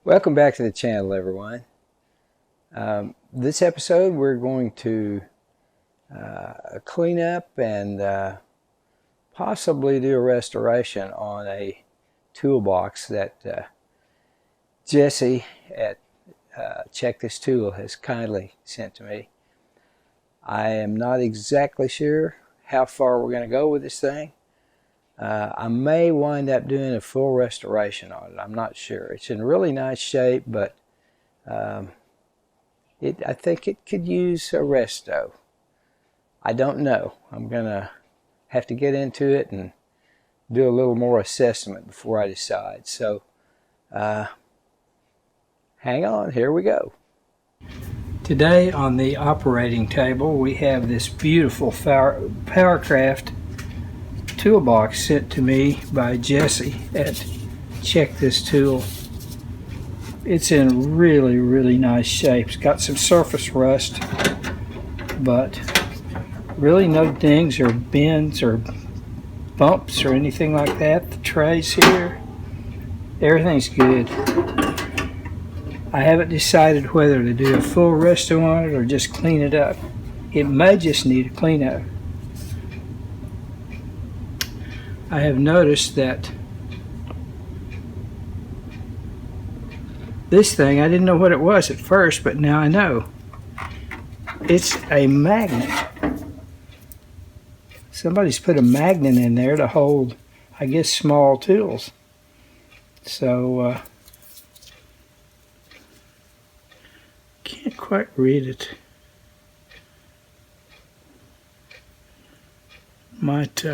Welcome back to the channel, everyone. This episode we're going to clean up and possibly do a restoration on a toolbox that Jesse at Check This Tool has kindly sent to me. I am not exactly sure how far we're going to go with this thing. I may wind up doing a full restoration on it. I'm not sure. It's in really nice shape, but I think it could use a resto. I don't know. I'm going to have to get into it and do a little more assessment before I decide. So hang on, here we go. Today on the operating table we have this beautiful Powr-Kraft Toolbox sent to me by Jesse at Check This Tool. It's in really nice shape. It's got some surface rust, but really no dings or bends or bumps or anything like that. The trays here, everything's good. I haven't decided whether to do a full resto on it or just clean it up. It may just need a cleanup. I have noticed that this thing, I didn't know what it was at first, but now I know. It's a magnet. Somebody's put a magnet in there to hold, I guess, small tools. So, can't quite read it. Might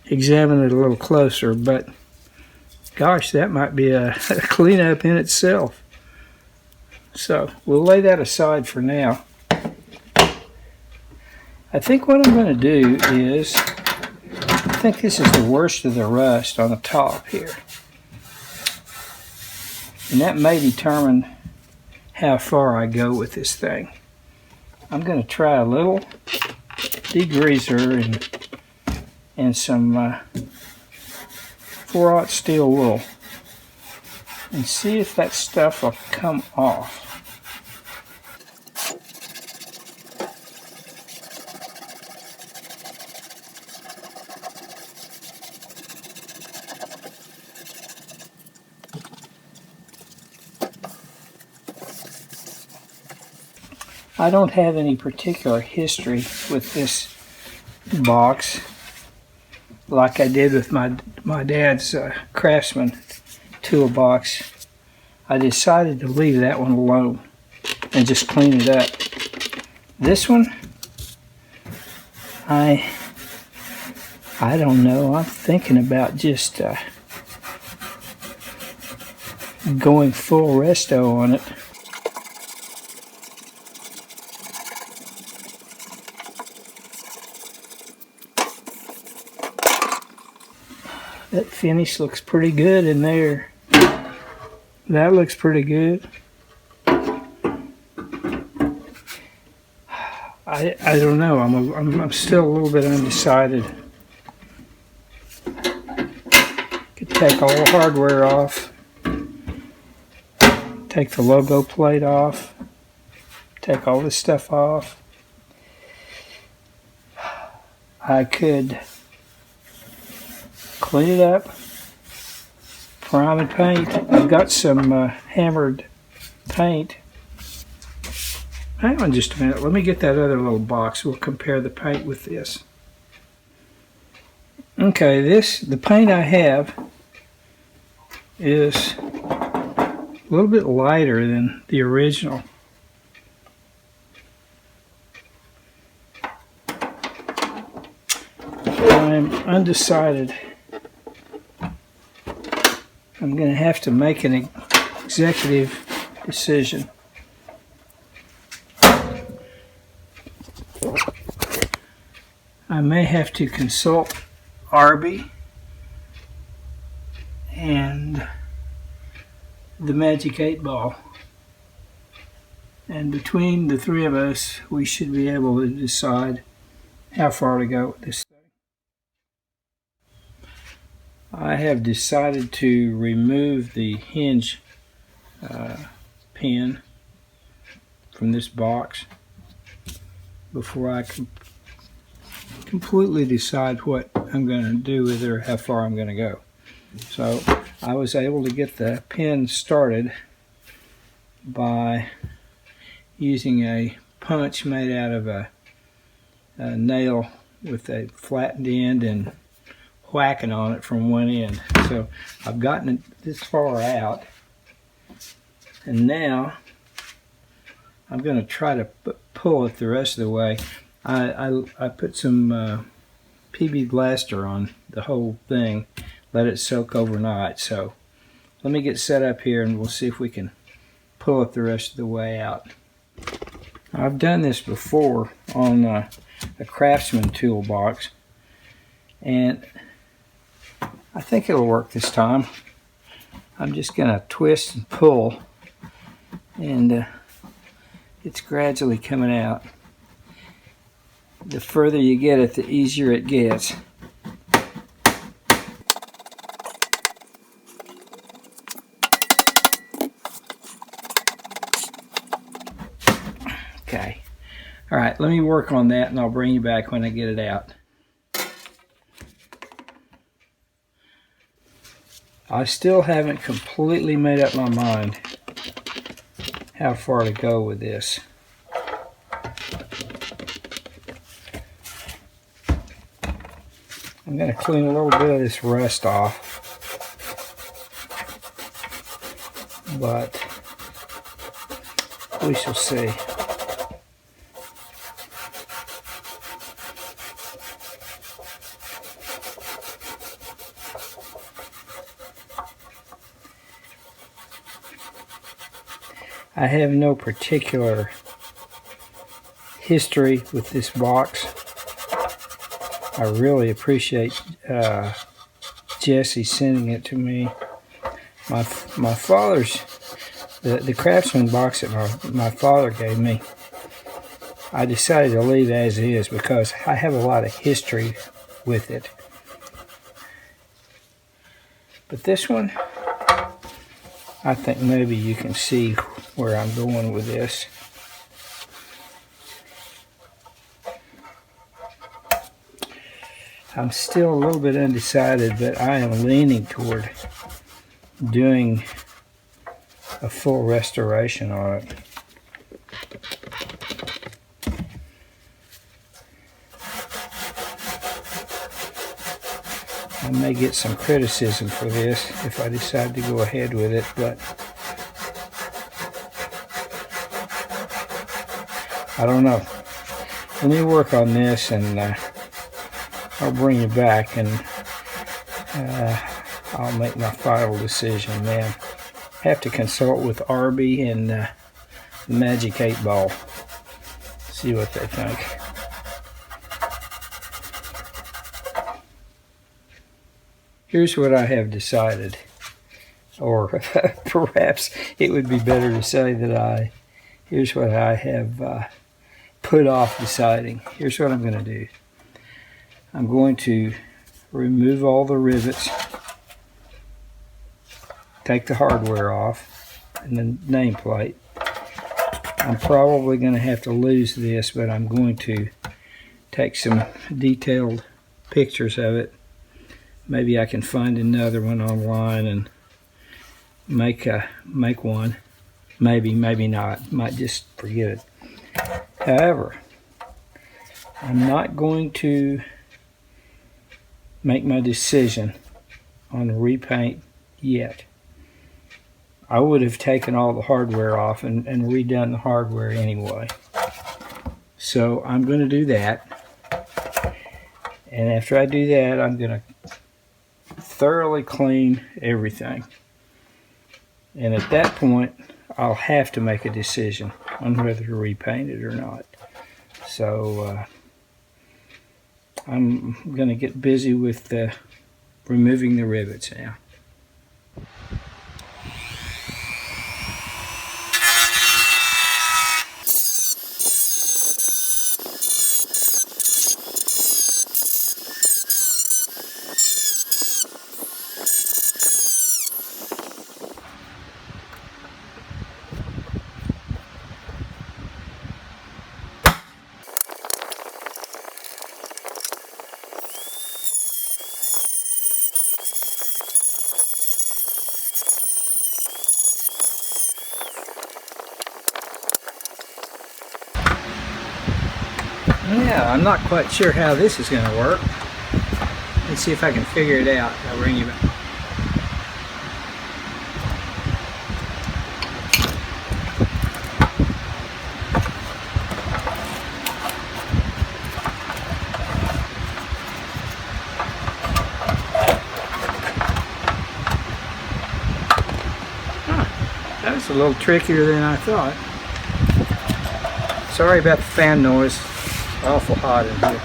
examine it a little closer, but gosh, that might be a cleanup in itself. So we'll lay that aside for now. I think what I'm going to do is, I think this is the worst of the rust on the top here. And that may determine how far I go with this thing. I'm going to try a little degreaser and some 4/0 steel wool and see if that stuff will come off. I don't have any particular history with this box like I did with my dad's Craftsman toolbox. I decided to leave that one alone and just clean it up. This one, I don't know. I'm thinking about just going full resto on it. That finish looks pretty good in there. That looks pretty good. I don't know. I'm still a little bit undecided. Could take all the hardware off. Take the logo plate off. Take all this stuff off. I could clean it up, prime and paint. I've got some hammered paint. Hang on just a minute. Let me get that other little box. We'll compare the paint with this. Okay, the paint I have is a little bit lighter than the original. I'm undecided. I'm going to have to make an executive decision. I may have to consult Arby and the Magic 8 Ball. And between the three of us, we should be able to decide how far to go with this thing. I have decided to remove the hinge pin from this box before I can completely decide what I'm going to do with it or how far I'm going to go. So I was able to get the pin started by using a punch made out of a nail with a flattened end and whacking on it from one end. So I've gotten it this far out, and now I'm going to try to pull it the rest of the way. I put some PB Blaster on the whole thing, let it soak overnight. So let me get set up here and we'll see if we can pull it the rest of the way out. I've done this before on a Craftsman toolbox, and I think it'll work this time. I'm just going to twist and pull, and it's gradually coming out. The further you get it, the easier it gets. Okay. All right, let me work on that and I'll bring you back when I get it out. I still haven't completely made up my mind how far to go with this. I'm going to clean a little bit of this rust off, but we shall see. I have no particular history with this box. I really appreciate Jesse sending it to me. My father's, the Craftsman box that my father gave me, I decided to leave as is because I have a lot of history with it. But this one, I think maybe you can see where I'm going with this. I'm still a little bit undecided, but I am leaning toward doing a full restoration on it. I may get some criticism for this if I decide to go ahead with it, but I don't know. Let me work on this and I'll bring you back and I'll make my final decision then. Have to consult with Arby and the Magic 8 Ball. See what they think. Here's what I have decided, or perhaps it would be better to say that here's what I have put off deciding. Here's what I'm going to do. I'm going to remove all the rivets, take the hardware off, and the nameplate. I'm probably going to have to lose this, but I'm going to take some detailed pictures of it. Maybe I can find another one online and make one. Maybe not. Might just forget it. However, I'm not going to make my decision on repaint yet. I would have taken all the hardware off and redone the hardware anyway. So I'm going to do that. And after I do that, I'm going to thoroughly clean everything. And at that point, I'll have to make a decision on whether to repaint it or not. So I'm going to get busy with removing the rivets now. Yeah, I'm not quite sure how this is going to work. Let's see if I can figure it out. I'll bring you back. That was a little trickier than I thought. Sorry about the fan noise. Awful hot in here.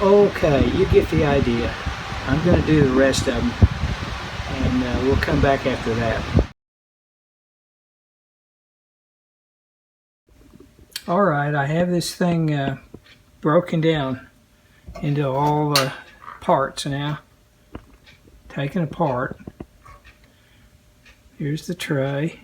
Okay, you get the idea. I'm going to do the rest of them, and we'll come back after that. Alright, I have this thing broken down into all the parts now. Taken apart. Here's the tray.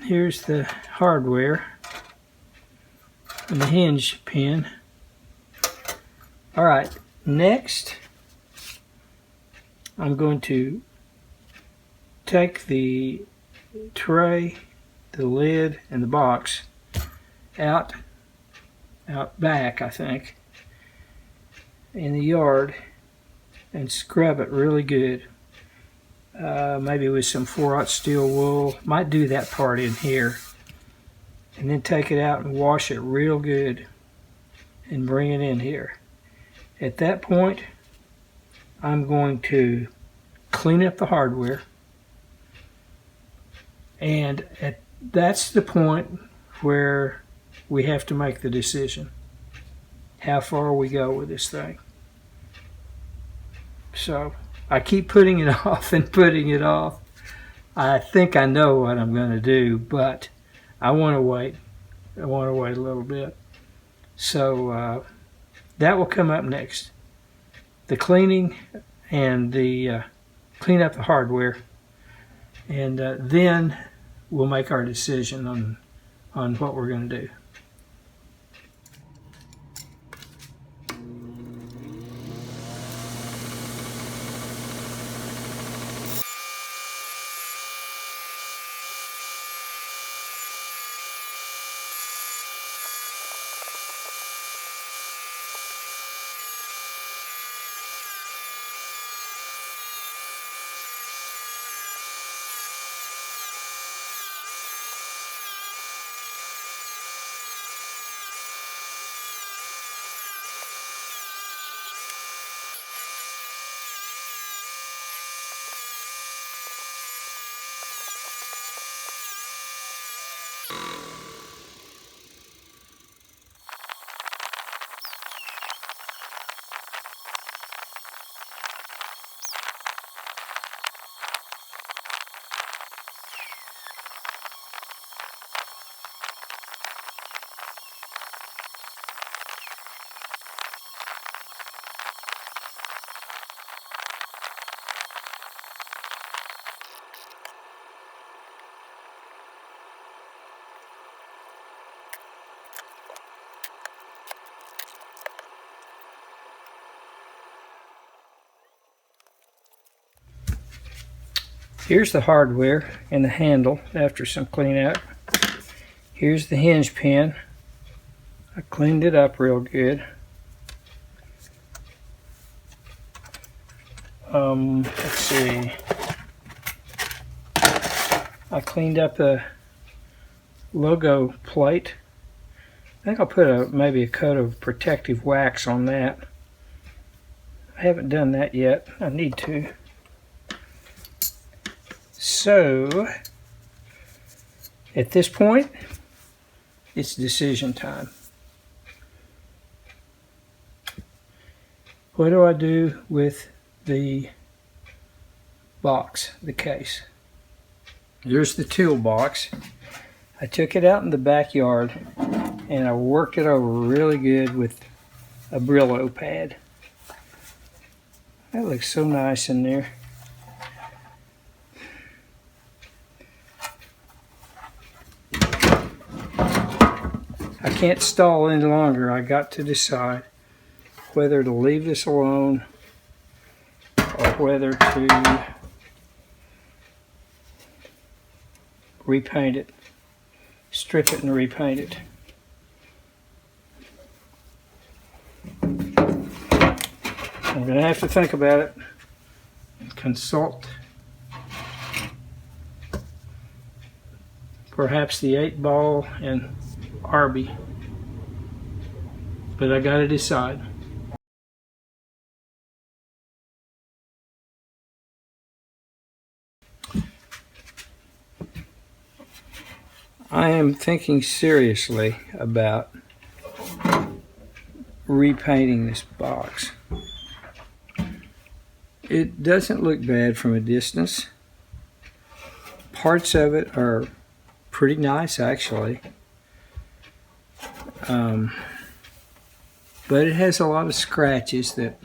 Here's the hardware and the hinge pin. Alright, next I'm going to take the tray, the lid, and the box out back, I think, in the yard and scrub it really good. Maybe with some 4/0 steel wool. Might do that part in here. And then take it out and wash it real good and bring it in here. At that point, I'm going to clean up the hardware. And that's the point where we have to make the decision. How far we go with this thing. So I keep putting it off and putting it off. I think I know what I'm going to do, but I want to wait. I want to wait a little bit. So that will come up next. The cleaning and the clean up the hardware, and then we'll make our decision on what we're going to do. Here's the hardware and the handle after some clean up. Here's the hinge pin. I cleaned it up real good. Let's see. I cleaned up the logo plate. I think I'll put maybe a coat of protective wax on that. I haven't done that yet. I need to. So, at this point, it's decision time. What do I do with the box, the case? Here's the toolbox. I took it out in the backyard and I worked it over really good with a Brillo pad. That looks so nice in there. I can't stall any longer. I got to decide whether to leave this alone or whether to repaint it, strip it and repaint it. I'm going to have to think about it, consult perhaps the 8-ball and Arby, but I got to decide. I am thinking seriously about repainting this box. It doesn't look bad from a distance. Parts of it are pretty nice, actually. But it has a lot of scratches that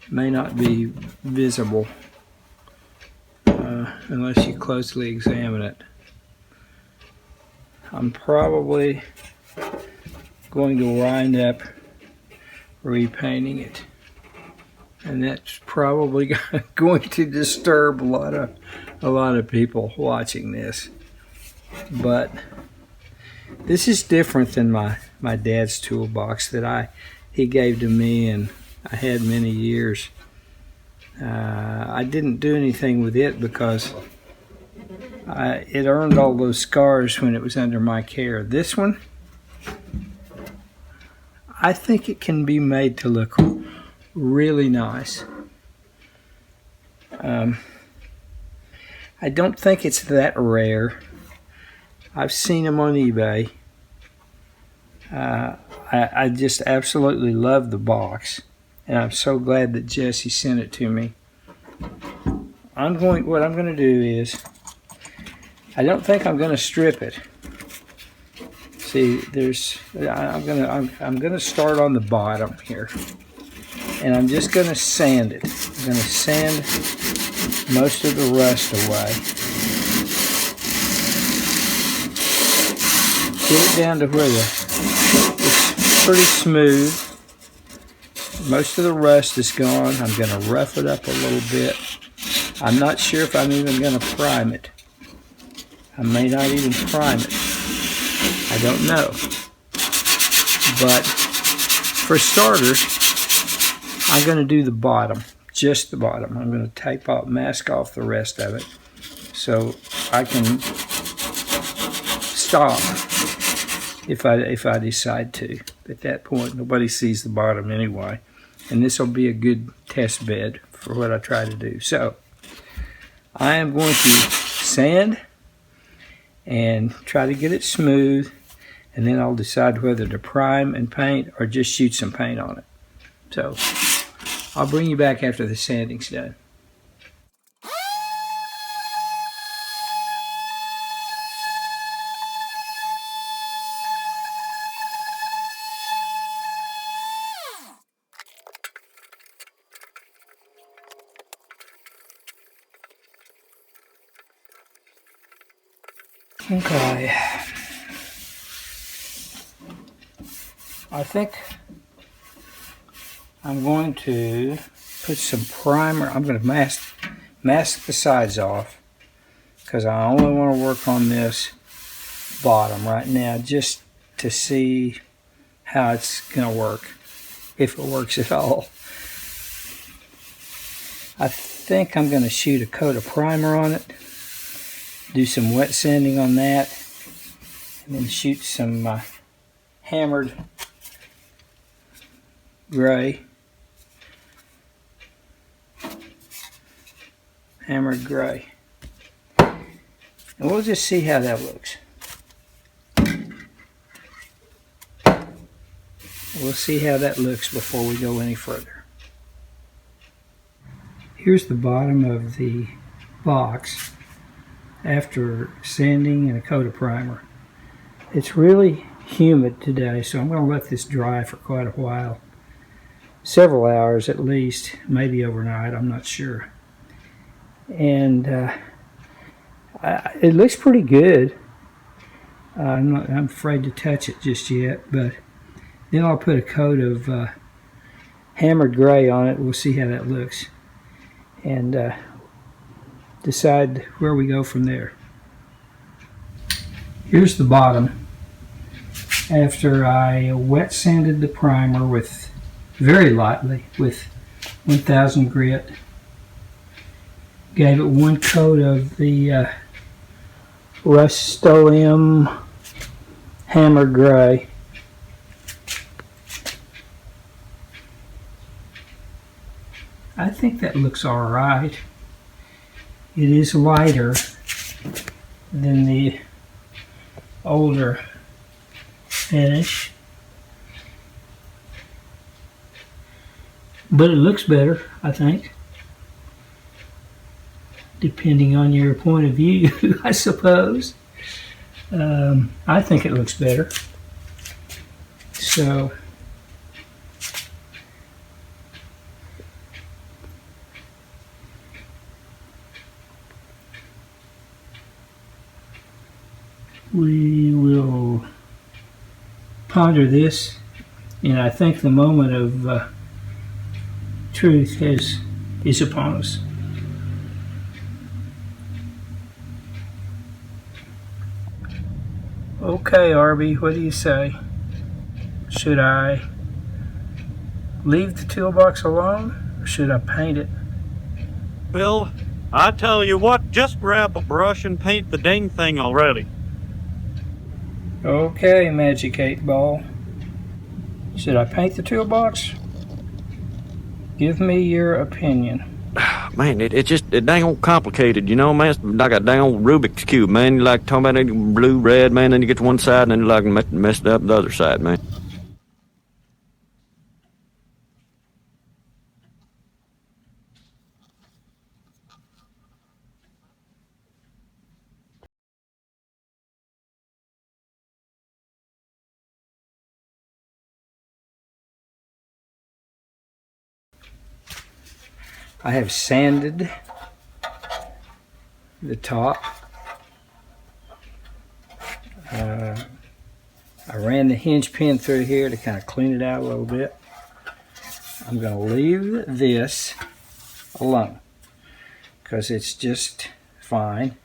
may not be visible unless you closely examine it. I'm probably going to wind up repainting it, and that's probably going to disturb a lot of people watching this. But this is different than my dad's toolbox that he gave to me and I had many years. I didn't do anything with it because it earned all those scars when it was under my care. This one, I think it can be made to look really nice. I don't think it's that rare. I've seen them on eBay. I just absolutely love the box, and I'm so glad that Jesse sent it to me. What I'm going to do is, I don't think I'm going to strip it. See, I'm going to start on the bottom here, and I'm just going to sand it. I'm going to sand most of the rust away. Get it down to where it's pretty smooth. Most of the rust is gone. I'm going to rough it up a little bit. I'm not sure if I'm even going to prime it. I may not even prime it. I don't know. But for starters, I'm going to do the bottom, just the bottom. I'm going to mask off the rest of it so I can stop if I decide to. At that point, nobody sees the bottom anyway. And this will be a good test bed for what I try to do. So I am going to sand and try to get it smooth, and then I'll decide whether to prime and paint or just shoot some paint on it. So I'll bring you back after the sanding's done. Okay, I think I'm going to put some primer. I'm going to mask the sides off because I only want to work on this bottom right now just to see how it's going to work, if it works at all. I think I'm going to shoot a coat of primer on it, do some wet sanding on that, and then shoot some hammered gray. And we'll just see how that looks. We'll see how that looks before we go any further. Here's the bottom of the box after sanding and a coat of primer. It's really humid today, so I'm going to let this dry for quite a while. Several hours at least, maybe overnight, I'm not sure. And it looks pretty good. I'm afraid to touch it just yet, but then I'll put a coat of hammered gray on it. We'll see how that looks. and decide where we go from there. Here's the bottom. After I wet sanded the primer with very lightly with 1000 grit, gave it one coat of the Restomod Hammer Gray. I think that looks alright. It is lighter than the older finish, but it looks better, I think, depending on your point of view, I suppose. I think it looks better. So we will ponder this, and I think the moment of truth is upon us. Okay, Arby, what do you say? Should I leave the toolbox alone, or should I paint it? Bill, I tell you what, just grab a brush and paint the dang thing already. Okay, Magic 8 Ball. Should I paint the toolbox? Give me your opinion. Man, it dang old complicated, you know, man. It's like a dang old Rubik's Cube, man. You like talking about it, blue, red, man, then you get to one side and then you like messed up the other side, man. I have sanded the top. I ran the hinge pin through here to kind of clean it out a little bit. I'm going to leave this alone because it's just fine.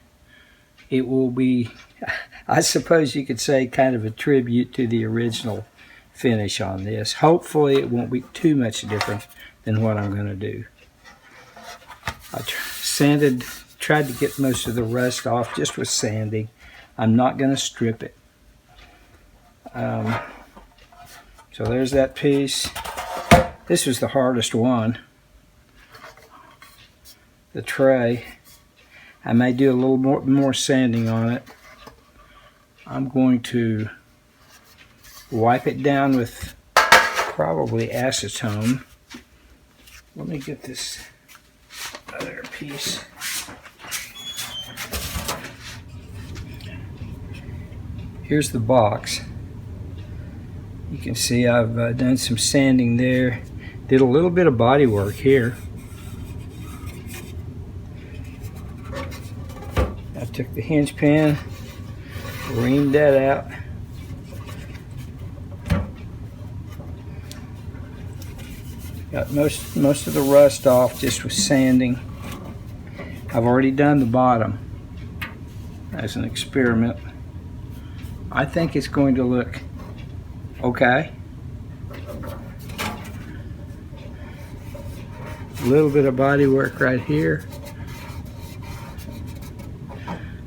It will be, I suppose you could say, kind of a tribute to the original finish on this. Hopefully it won't be too much different than what I'm going to do. I tried to get most of the rust off just with sanding. I'm not going to strip it. So there's that piece. This was the hardest one. The tray. I may do a little more sanding on it. I'm going to wipe it down with probably acetone. Let me get this other piece. Here's the box. You can see I've done some sanding there. Did a little bit of body work here. I took the hinge pin, reamed that out. Got most of the rust off just with sanding. I've already done the bottom as an experiment. I think it's going to look okay. A little bit of body work right here.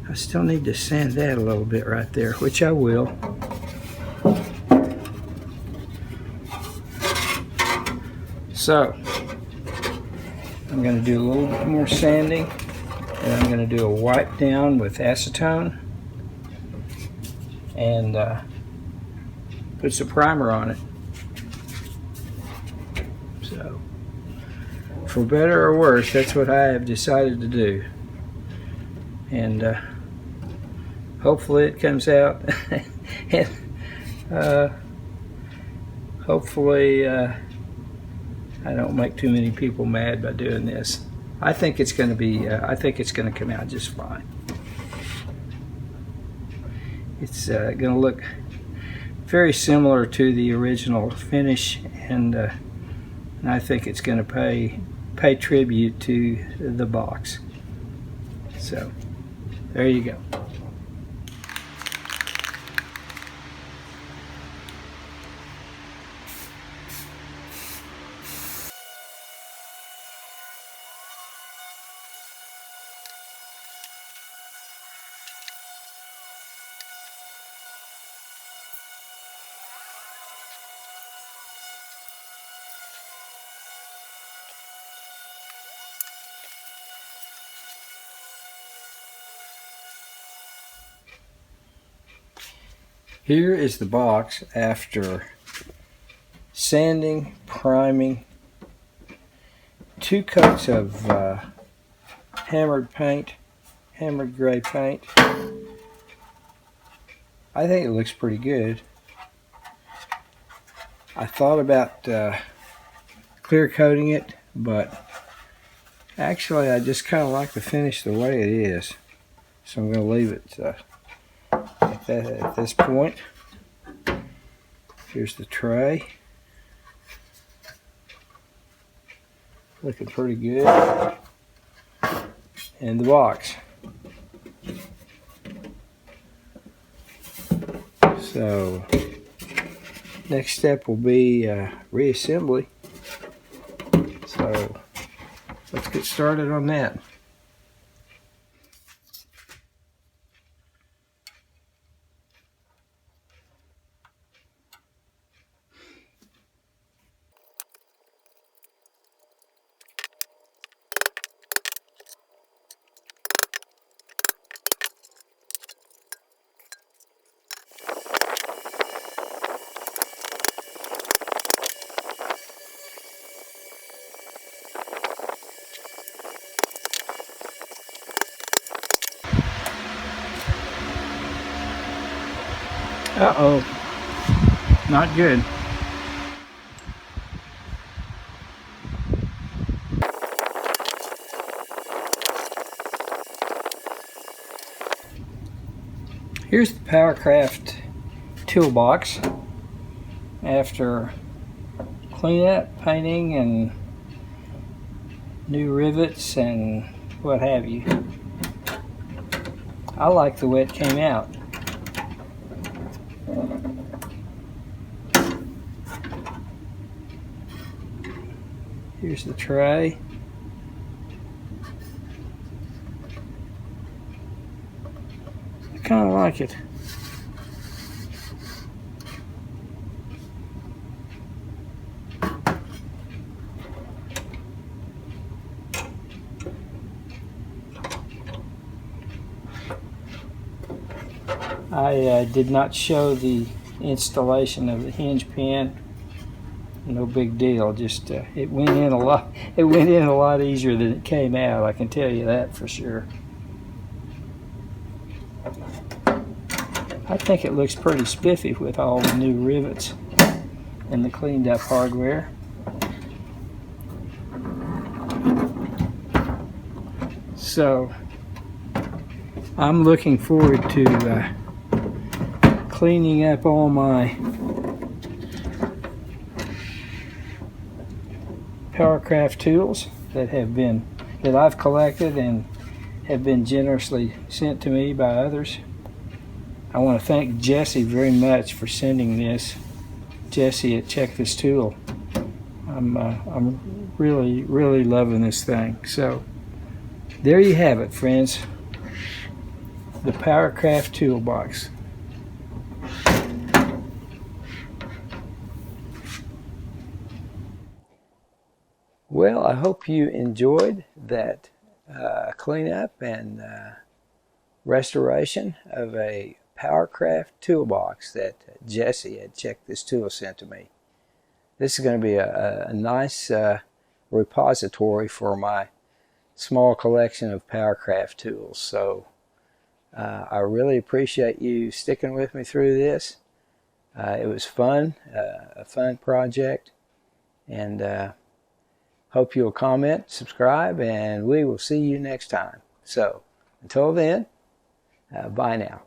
I still need to sand that a little bit right there, which I will. So, I'm going to do a little bit more sanding, and I'm going to do a wipe down with acetone and put some primer on it. So, for better or worse, that's what I have decided to do. And hopefully it comes out and hopefully I don't make too many people mad by doing this. I think it's going to be I think it's going to come out just fine. It's going to look very similar to the original finish, and I think it's going to pay tribute to the box. So there you go. Here is the box after sanding, priming, 2 coats of hammered paint, hammered gray paint. I think it looks pretty good. I thought about clear coating it, but actually I just kind of like the finish the way it is. So I'm going to leave it at this point. Here's the tray. Looking pretty good. And the box. So next step will be reassembly. So let's get started on that. Uh-oh, not good. Here's the Powr-Kraft Toolbox after cleanup, painting, and new rivets and what have you. I like the way it came out. Here's the tray. I kind of like it. I did not show the installation of the hinge pin. No big deal. Just it went in a lot. It went in a lot easier than it came out. I can tell you that for sure. I think it looks pretty spiffy with all the new rivets and the cleaned up hardware. So I'm looking forward to cleaning up all my Powr-Kraft tools that I've collected and have been generously sent to me by others. I want to thank Jesse very much for sending this. Jesse at Check This Tool. I'm really loving this thing. So there you have it, friends. The Powr-Kraft Toolbox. Well, I hope you enjoyed that cleanup and restoration of a Powr-Kraft toolbox that Jesse had Check This Tool sent to me. This is going to be a nice repository for my small collection of Powr-Kraft tools. So I really appreciate you sticking with me through this. It was fun, a fun project, and hope you'll comment, subscribe, and we will see you next time. So until then, bye now.